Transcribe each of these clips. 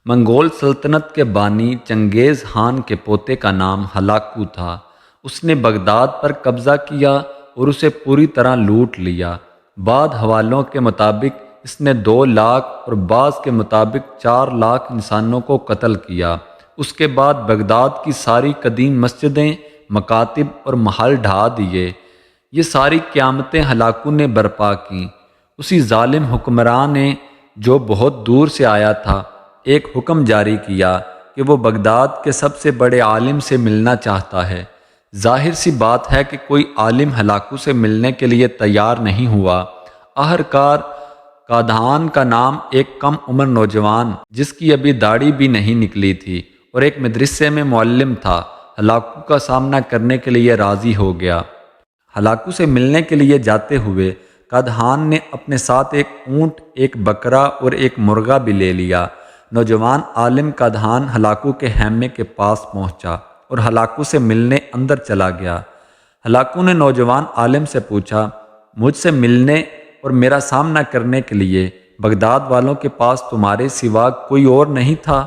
منگول سلطنت کے بانی چنگیز خان کے پوتے کا نام ہلاکو تھا۔ اس نے بغداد پر قبضہ کیا اور اسے پوری طرح لوٹ لیا۔ بعض حوالوں کے مطابق اس نے 2 لاکھ اور بعض کے مطابق 4 لاکھ انسانوں کو قتل کیا۔ اس کے بعد بغداد کی ساری قدیم مسجدیں، مکاتب اور محل ڈھا دیے۔ یہ ساری قیامتیں ہلاکو نے برپا کیں۔ اسی ظالم حکمران نے، جو بہت دور سے آیا تھا، ایک حکم جاری کیا کہ وہ بغداد کے سب سے بڑے عالم سے ملنا چاہتا ہے۔ ظاہر سی بات ہے کہ کوئی عالم ہلاکو سے ملنے کے لیے تیار نہیں ہوا۔ آخرکار قادھان کا نام ایک کم عمر نوجوان، جس کی ابھی داڑھی بھی نہیں نکلی تھی اور ایک مدرسے میں معلم تھا، ہلاکو کا سامنا کرنے کے لیے راضی ہو گیا۔ ہلاکو سے ملنے کے لیے جاتے ہوئے قادھان نے اپنے ساتھ ایک اونٹ، ایک بکرا اور ایک مرغا بھی لے لیا۔ نوجوان عالم قادھان ہلاکو کے خیمے کے پاس پہنچا اور ہلاکو سے ملنے اندر چلا گیا۔ ہلاکو نے نوجوان عالم سے پوچھا، مجھ سے ملنے اور میرا سامنا کرنے کے لیے بغداد والوں کے پاس تمہارے سوا کوئی اور نہیں تھا؟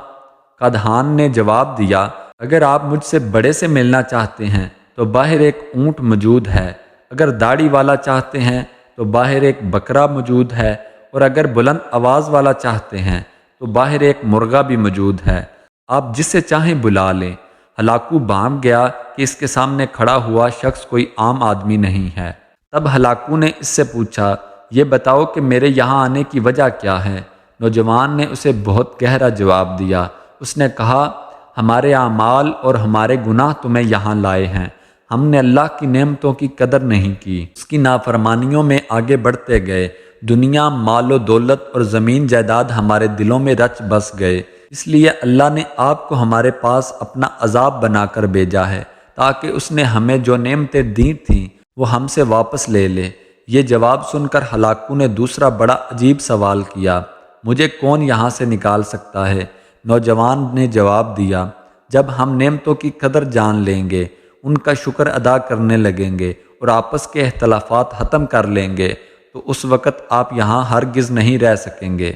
قادھان نے جواب دیا، اگر آپ مجھ سے بڑے سے ملنا چاہتے ہیں تو باہر ایک اونٹ موجود ہے، اگر داڑھی والا چاہتے ہیں تو باہر ایک بکرا موجود ہے، اور اگر بلند آواز والا چاہتے ہیں تو باہر ایک مرغا بھی موجود ہے، آپ جسے چاہیں بلا لیں۔ ہلاکو بھانپ گیا کہ اس کے سامنے کھڑا ہوا شخص کوئی عام آدمی نہیں ہے۔ تب ہلاکو نے اس سے پوچھا، یہ بتاؤ کہ میرے یہاں آنے کی وجہ کیا ہے؟ نوجوان نے اسے بہت گہرا جواب دیا۔ اس نے کہا، ہمارے اعمال اور ہمارے گناہ تمہیں یہاں لائے ہیں۔ ہم نے اللہ کی نعمتوں کی قدر نہیں کی، اس کی نافرمانیوں میں آگے بڑھتے گئے۔ دنیا، مال و دولت اور زمین جائیداد ہمارے دلوں میں رچ بس گئے، اس لیے اللہ نے آپ کو ہمارے پاس اپنا عذاب بنا کر بھیجا ہے، تاکہ اس نے ہمیں جو نعمتیں دی تھیں وہ ہم سے واپس لے لے۔ یہ جواب سن کر ہلاکو نے دوسرا بڑا عجیب سوال کیا، مجھے کون یہاں سے نکال سکتا ہے؟ نوجوان نے جواب دیا، جب ہم نعمتوں کی قدر جان لیں گے، ان کا شکر ادا کرنے لگیں گے اور آپس کے اختلافات ختم کر لیں گے، تو اس وقت آپ یہاں ہرگز نہیں رہ سکیں گے۔